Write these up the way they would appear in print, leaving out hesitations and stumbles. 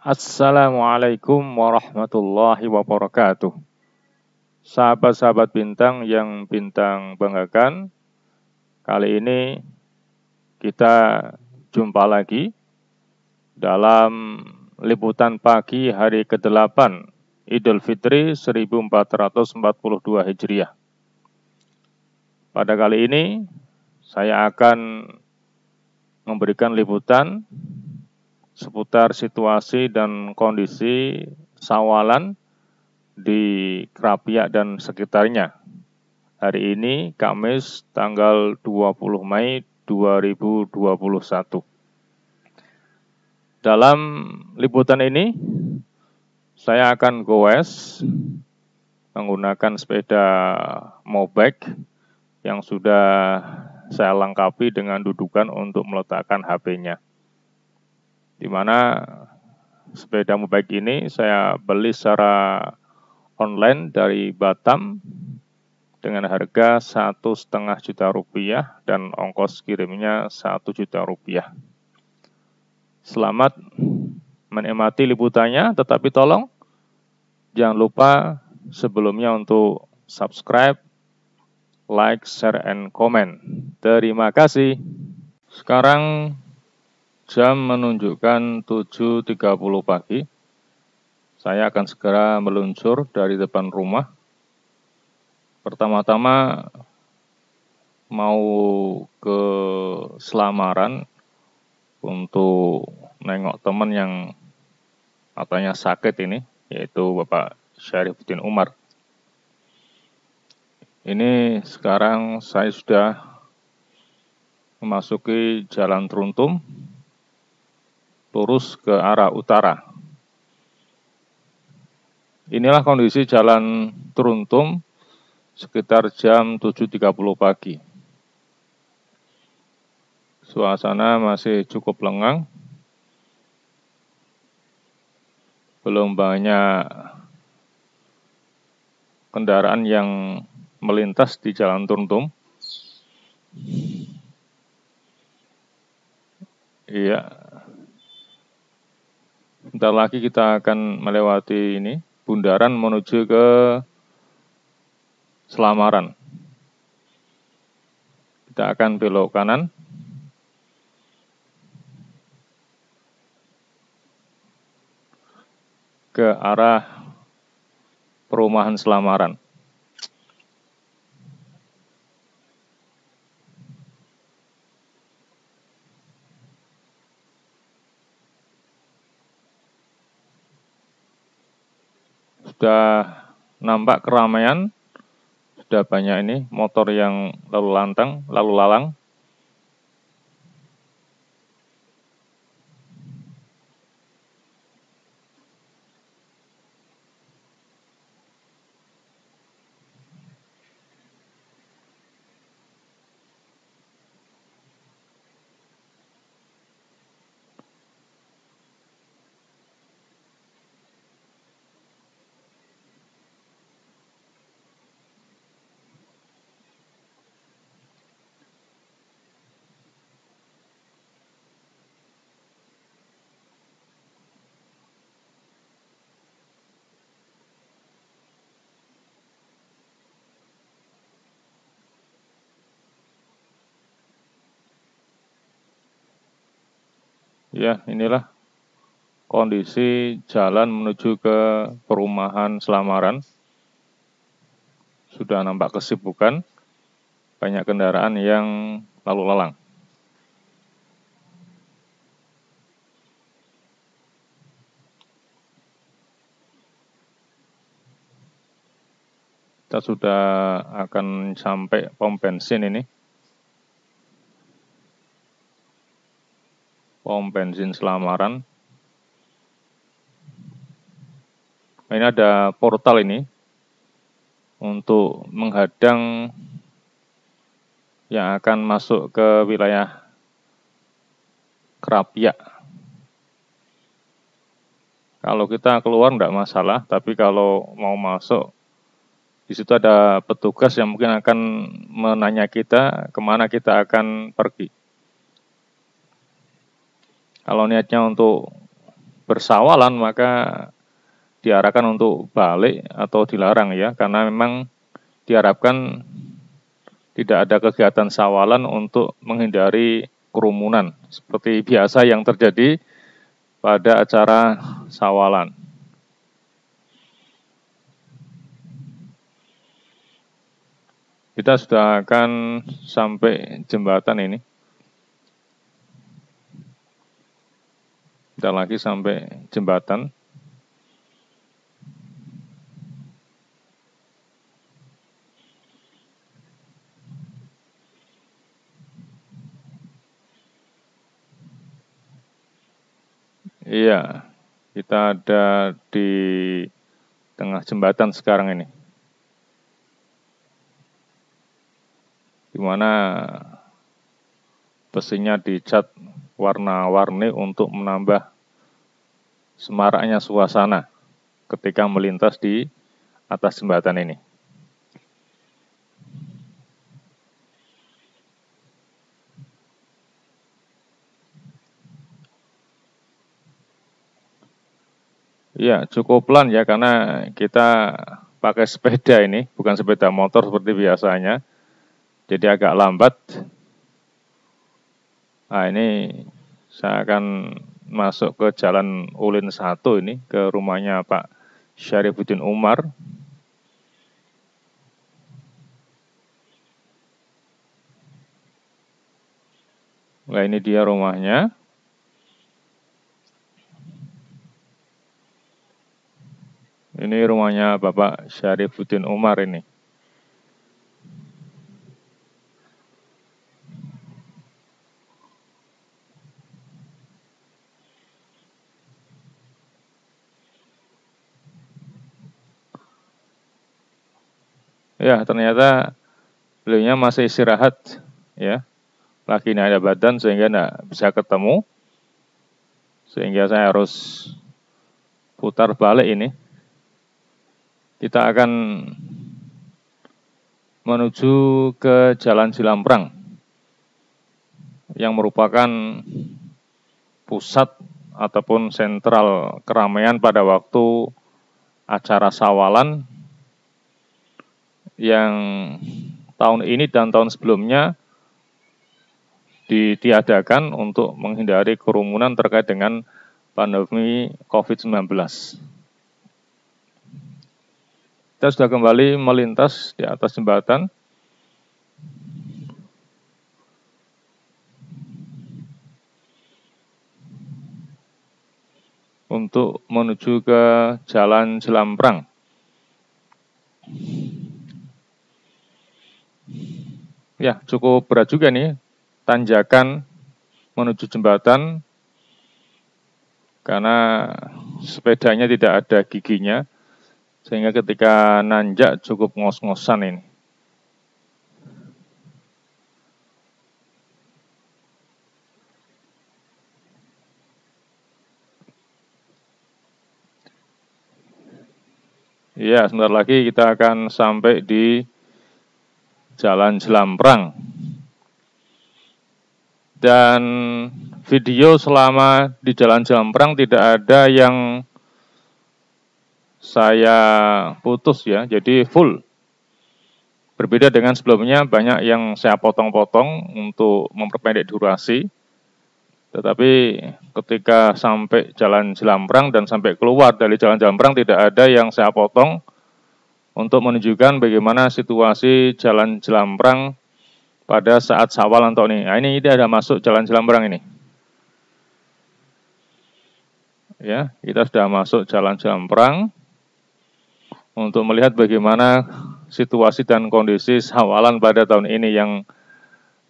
Assalamualaikum warahmatullahi wabarakatuh. Sahabat-sahabat bintang yang bintang banggakan, kali ini kita jumpa lagi dalam liputan pagi hari ke-8 Idul Fitri 1442 Hijriah. Pada kali ini saya akan memberikan liputan seputar situasi dan kondisi sawalan di Krapyak dan sekitarnya. Hari ini Kamis tanggal 20 Mei 2021. Dalam liputan ini saya akan goes menggunakan sepeda Mobike yang sudah saya lengkapi dengan dudukan untuk meletakkan HP-nya. Di mana sepeda Mobike ini saya beli secara online dari Batam dengan harga Rp1,5 juta dan ongkos kirimnya Rp1 juta. Selamat menikmati liputannya, tetapi tolong jangan lupa sebelumnya untuk subscribe, like, share, and comment. Terima kasih. Sekarang jam menunjukkan 7.30 pagi. Saya akan segera meluncur dari depan rumah. Pertama-tama mau ke Selamaran untuk nengok teman yang katanya sakit ini, yaitu Bapak Syarifuddin Umar. Ini sekarang saya sudah memasuki Jalan Truntum, lurus ke arah utara. Inilah kondisi Jalan Truntum sekitar jam 7.30 pagi. Suasana masih cukup lengang. Belum banyak kendaraan yang melintas di Jalan Truntum. Iya. Bentar lagi kita akan melewati ini, bundaran menuju ke Selamaran. Kita akan belok kanan. Ke arah perumahan Selamaran. Sudah nampak keramaian, sudah banyak ini motor yang lalu lalang. Ya, inilah kondisi jalan menuju ke perumahan Selamaran. Sudah nampak kesibukan, banyak kendaraan yang lalu lalang. Kita sudah akan sampai pom bensin ini. Pom bensin Selamaran. Ini ada portal ini untuk menghadang yang akan masuk ke wilayah Krapyak. Kalau kita keluar enggak masalah, tapi kalau mau masuk, di situ ada petugas yang mungkin akan menanya kita kemana kita akan pergi. Kalau niatnya untuk bersawalan maka diarahkan untuk balik atau dilarang ya, karena memang diharapkan tidak ada kegiatan sawalan untuk menghindari kerumunan seperti biasa yang terjadi pada acara sawalan. Kita sudah akan sampai jembatan ini. Kita lagi sampai jembatan. Iya, kita ada di tengah jembatan sekarang ini. Di mana besinya dicat warna-warni untuk menambah semaraknya suasana ketika melintas di atas jembatan ini. Ya, cukup pelan ya, karena kita pakai sepeda ini, bukan sepeda motor seperti biasanya. Jadi agak lambat. Nah, ini saya akan masuk ke Jalan Ulin 1 ini, ke rumahnya Pak Syarifuddin Umar. Nah, ini dia rumahnya. Ini rumahnya Bapak Syarifuddin Umar ini. Ya, ternyata beliaunya masih istirahat ya. Lagi tidak ada badan sehingga tidak bisa ketemu. Sehingga saya harus putar balik ini. Kita akan menuju ke Jalan Cilamprang yang merupakan pusat ataupun sentral keramaian pada waktu acara sawalan yang tahun ini dan tahun sebelumnya ditiadakan untuk menghindari kerumunan terkait dengan pandemi COVID-19. Kita sudah kembali melintas di atas jembatan. Untuk menuju ke Jalan Cilamprang. Ya, cukup berat juga nih, tanjakan menuju jembatan, karena sepedanya tidak ada giginya, sehingga ketika nanjak cukup ngos-ngosan ini. Iya, sebentar lagi kita akan sampai di Jalan Cilamprang. Dan video selama di Jalan Cilamprang tidak ada yang saya putus ya, jadi full. Berbeda dengan sebelumnya, banyak yang saya potong-potong untuk memperpendek durasi. Tetapi ketika sampai Jalan Cilamprang dan sampai keluar dari Jalan Cilamprang tidak ada yang saya potong untuk menunjukkan bagaimana situasi Jalan Cilamprang pada saat sawalan tahun ini. Nah, ini ada masuk Jalan Cilamprang ini. Ya, kita sudah masuk Jalan Cilamprang untuk melihat bagaimana situasi dan kondisi sawalan pada tahun ini yang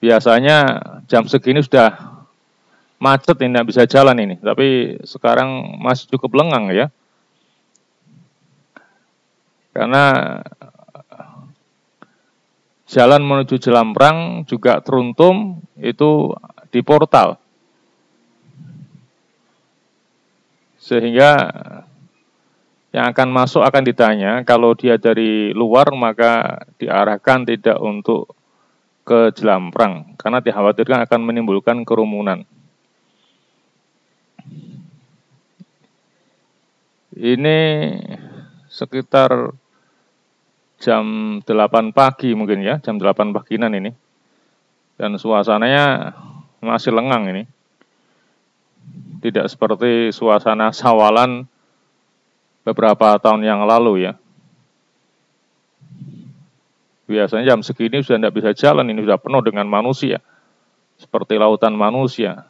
biasanya jam segini sudah macet, tidak bisa jalan ini. Tapi sekarang masih cukup lengang ya. Karena jalan menuju Cilamprang juga teruntum itu di portal. Sehingga yang akan masuk akan ditanya, kalau dia dari luar maka diarahkan tidak untuk ke Cilamprang, karena dikhawatirkan akan menimbulkan kerumunan. Ini sekitar jam 8 pagi mungkin ya, jam 8 pagian ini. Dan suasananya masih lengang ini. Tidak seperti suasana Sawalan beberapa tahun yang lalu ya. Biasanya jam segini sudah tidak bisa jalan, ini sudah penuh dengan manusia. Seperti lautan manusia.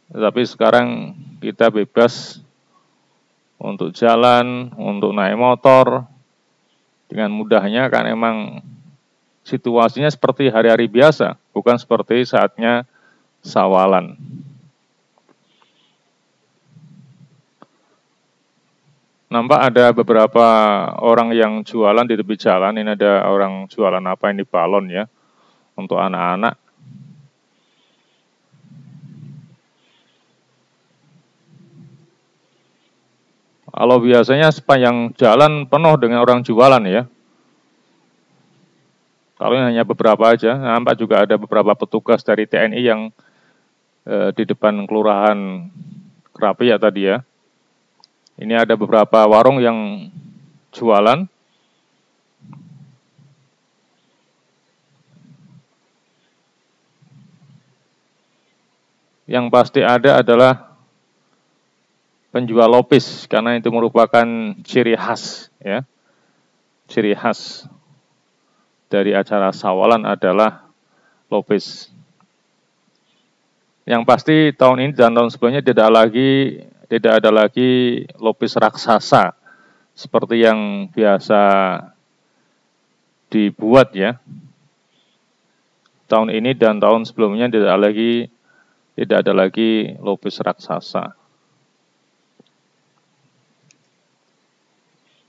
Tetapi sekarang kita bebas untuk jalan, untuk naik motor. Dengan mudahnya kan emang situasinya seperti hari-hari biasa, bukan seperti saatnya Sawalan. Nampak ada beberapa orang yang jualan di tepi jalan. Ini ada orang jualan apa ini, balon ya, untuk anak-anak. Kalau biasanya sepanjang jalan penuh dengan orang jualan ya. Kalau ini hanya beberapa aja, nampak juga ada beberapa petugas dari TNI yang di depan kelurahan Krapia tadi ya. Ini ada beberapa warung yang jualan. Yang pasti ada adalah penjual lopis, karena itu merupakan ciri khas ya. Ciri khas dari acara Sawalan adalah lopis. Yang pasti tahun ini dan tahun sebelumnya tidak ada lagi lopis raksasa seperti yang biasa dibuat ya. Tahun ini dan tahun sebelumnya tidak ada lagi lopis raksasa.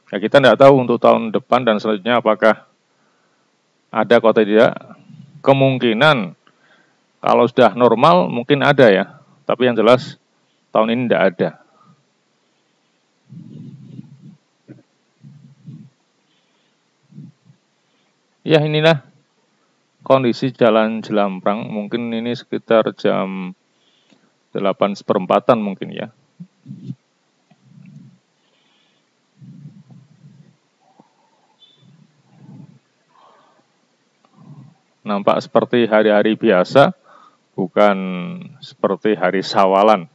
Ya, kita tidak tahu untuk tahun depan dan selanjutnya apakah ada atau tidak. Kemungkinan kalau sudah normal mungkin ada ya, tapi yang jelas tahun ini tidak ada. Ya, inilah kondisi Jalan Jelamprang. Mungkin ini sekitar jam 8:15 mungkin ya. Nampak seperti hari-hari biasa, bukan seperti hari Sawalan.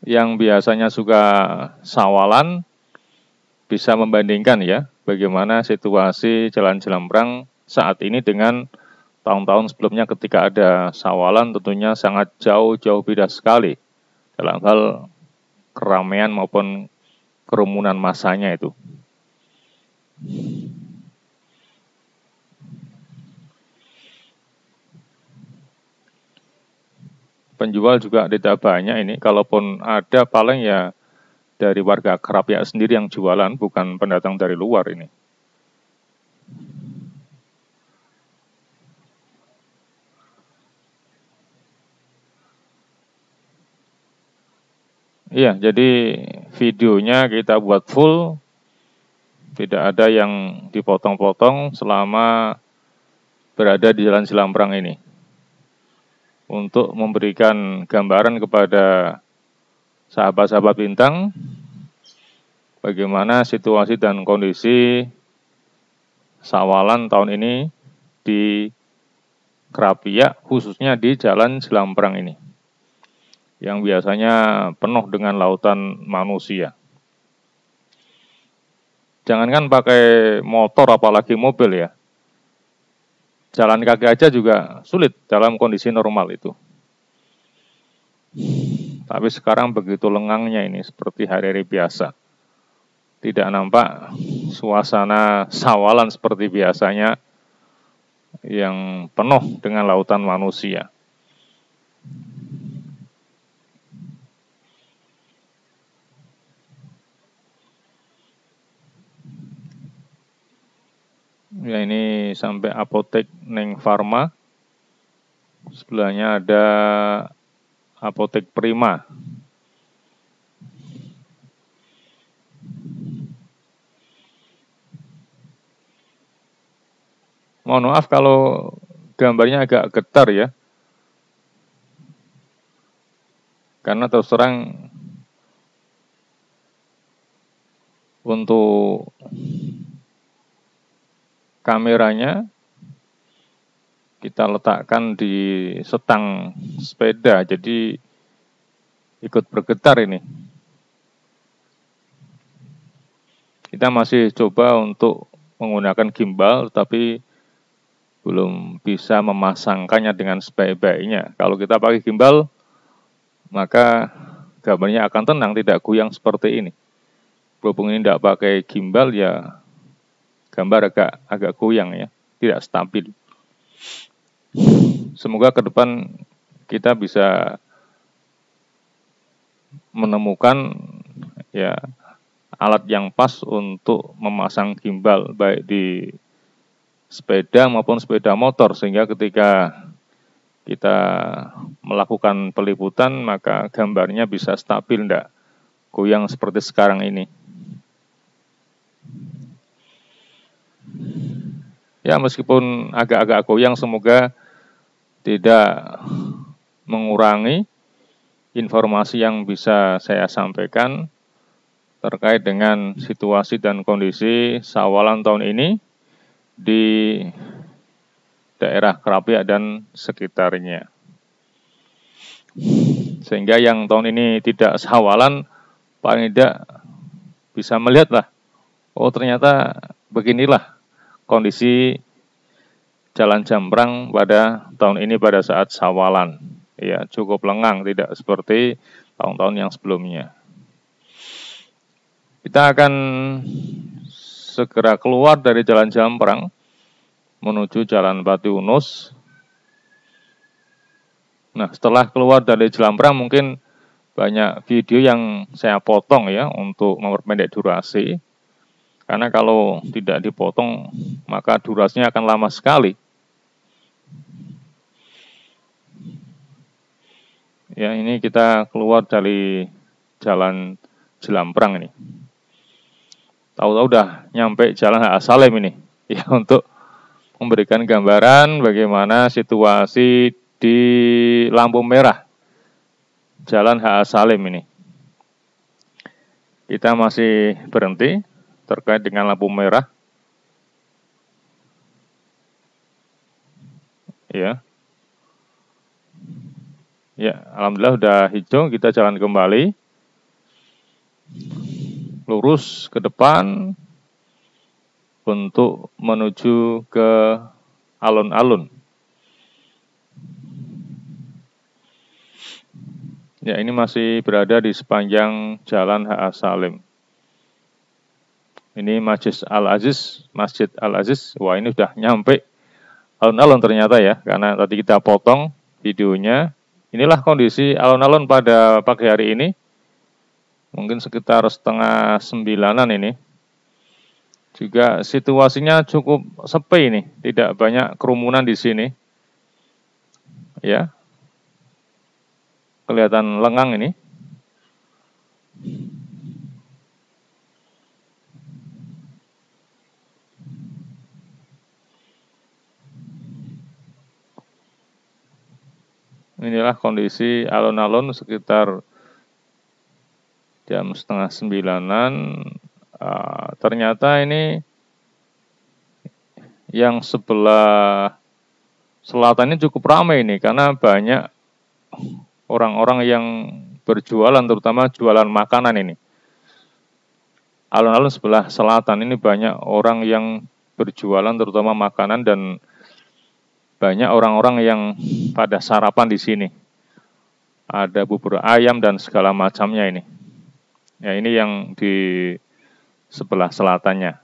Yang biasanya suka Sawalan bisa membandingkan ya, bagaimana situasi Jalan Jelamprang saat ini dengan tahun-tahun sebelumnya ketika ada Sawalan. Tentunya sangat jauh beda sekali dalam hal keramaian maupun kerumunan massanya itu. Penjual juga tidak banyak ini, kalaupun ada paling ya dari warga Krapia sendiri yang jualan, bukan pendatang dari luar ini. Iya, jadi videonya kita buat full, tidak ada yang dipotong-potong selama berada di Jalan Jelamprang ini. Untuk memberikan gambaran kepada sahabat-sahabat Bintang, bagaimana situasi dan kondisi Sawalan tahun ini di Krapia, khususnya di Jalan Jelamprang ini, yang biasanya penuh dengan lautan manusia. Jangankan pakai motor apalagi mobil ya, jalan kaki aja juga sulit dalam kondisi normal itu. Tapi sekarang begitu lengangnya ini, seperti hari-hari biasa. Tidak nampak suasana Sawalan seperti biasanya yang penuh dengan lautan manusia. Ya, ini sampai apotek Neng Farma. Sebelahnya ada apotek Prima. Mohon maaf kalau gambarnya agak getar ya. Karena terus terang untuk kameranya kita letakkan di setang sepeda, jadi ikut bergetar ini. Kita masih coba untuk menggunakan gimbal, tapi belum bisa memasangkannya dengan sebaik-baiknya. Kalau kita pakai gimbal, maka gambarnya akan tenang, tidak goyang seperti ini. Berhubung ini tidak pakai gimbal, ya gambar agak goyang ya, tidak stabil. Semoga ke depan kita bisa menemukan ya alat yang pas untuk memasang gimbal baik di sepeda maupun sepeda motor, sehingga ketika kita melakukan peliputan maka gambarnya bisa stabil, tidak goyang seperti sekarang ini. Ya, meskipun agak-agak goyang, semoga tidak mengurangi informasi yang bisa saya sampaikan terkait dengan situasi dan kondisi Sawalan tahun ini di daerah Krapia dan sekitarnya. Sehingga yang tahun ini tidak Sawalan, paling tidak bisa melihatlah, oh ternyata beginilah kondisi Jalan Jambrang pada tahun ini pada saat Sawalan. Ya, cukup lengang, tidak seperti tahun-tahun yang sebelumnya. Kita akan segera keluar dari Jalan Jambrang menuju Jalan Patiunus. Nah, setelah keluar dari Jambrang mungkin banyak video yang saya potong ya untuk memperpendek durasi. Karena kalau tidak dipotong maka durasinya akan lama sekali. Ya, ini kita keluar dari Jalan Jelamprang ini. Tahu-tahu udah nyampe Jalan HA Salim ini. Ya, untuk memberikan gambaran bagaimana situasi di lampu merah Jalan HA Salim ini. Kita masih berhenti terkait dengan lampu merah. Ya. Ya, alhamdulillah udah hijau, kita jalan kembali. Lurus ke depan untuk menuju ke alun-alun. Ya, ini masih berada di sepanjang Jalan HA Salim. Ini Masjid Al-Aziz. Wah, ini udah nyampe alun-alun ternyata ya, karena tadi kita potong videonya. Inilah kondisi alun-alun pada pagi hari ini. Mungkin sekitar 8:30 ini. Juga situasinya cukup sepi ini, tidak banyak kerumunan di sini. Ya. Kelihatan lengang ini. Inilah kondisi alun-alun sekitar jam 8:30. Ternyata ini yang sebelah selatan ini cukup ramai ini, karena banyak orang-orang yang berjualan, terutama jualan makanan ini. Alun-alun sebelah selatan ini banyak orang yang berjualan, terutama makanan, dan banyak orang-orang yang pada sarapan di sini. Ada bubur ayam dan segala macamnya ini. Ya, ini yang di sebelah selatannya.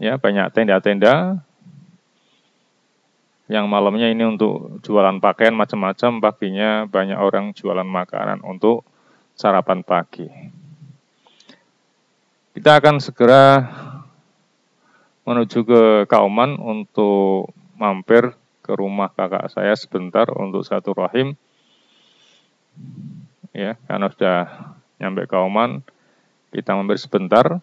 Ya, banyak tenda-tenda. Yang malamnya ini untuk jualan pakaian macam-macam, paginya banyak orang jualan makanan untuk sarapan pagi. Kita akan segera menuju ke Kauman untuk mampir ke rumah kakak saya sebentar untuk silaturahim. Ya, karena sudah nyampe Kauman, kita mampir sebentar.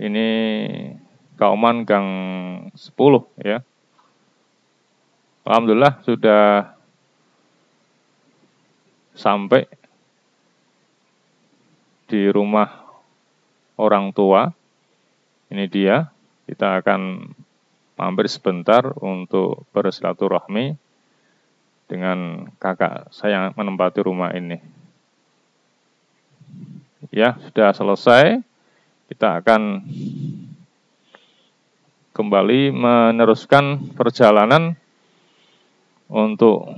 Ini Kauman Gang 10 ya. Alhamdulillah sudah sampai di rumah orang tua. Ini dia, kita akan mampir sebentar untuk bersilaturahmi dengan kakak saya yang menempati rumah ini. Ya, sudah selesai. Kita akan kembali meneruskan perjalanan untuk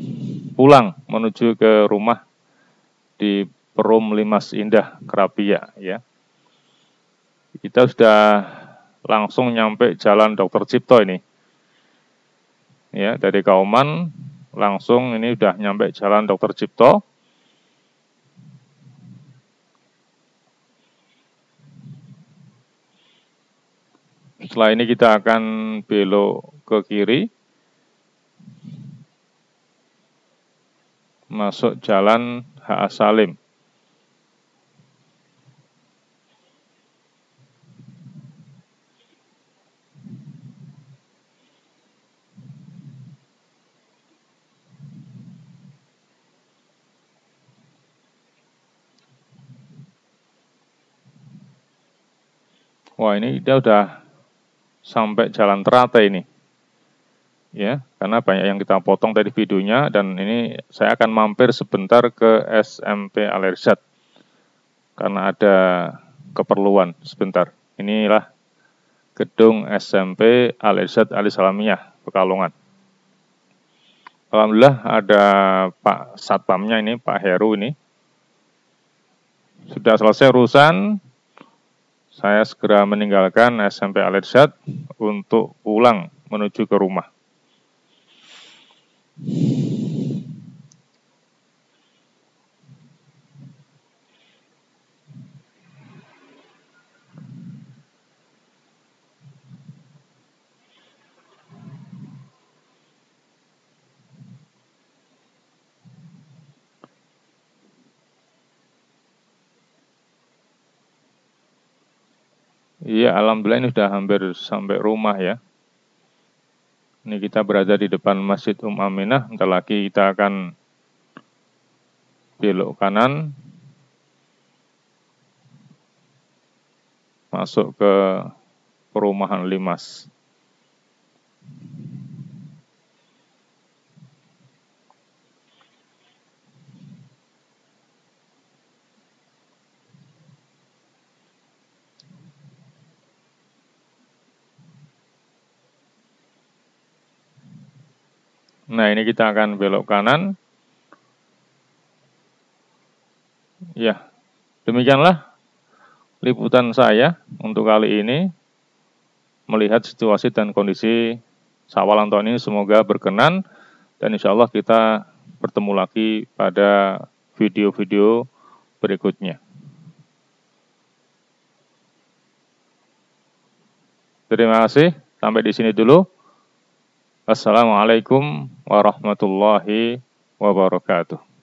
pulang menuju ke rumah di Perum Limas Indah, Kerapia ya. Kita sudah langsung nyampe Jalan Dr. Cipto ini. Ya, dari Kauman langsung ini udah nyampe Jalan Dr. Cipto. Setelah ini kita akan belok ke kiri, masuk Jalan H.A. Salim. Wah, ini dia udah sampai Jalan Teratai ini. Ya, karena banyak yang kita potong dari videonya, dan ini saya akan mampir sebentar ke SMP Al Irsyad karena ada keperluan sebentar. Inilah gedung SMP Al Irsyad Ali Salamiyah, Pekalongan. Alhamdulillah ada Pak Satpamnya ini, Pak Heru ini. Sudah selesai urusan, saya segera meninggalkan SMP Al Irsyad untuk pulang menuju ke rumah. Iya, alhamdulillah ini sudah hampir sampai rumah ya. Ini kita berada di depan Masjid Aminah. Bentar lagi kita akan belok kanan, masuk ke perumahan Limas. Nah, ini kita akan belok kanan. Ya, demikianlah liputan saya untuk kali ini. Melihat situasi dan kondisi Sawalan tahun ini semoga berkenan. Dan insya Allah kita bertemu lagi pada video-video berikutnya. Terima kasih. Sampai di sini dulu. Assalamualaikum warahmatullahi wabarakatuh.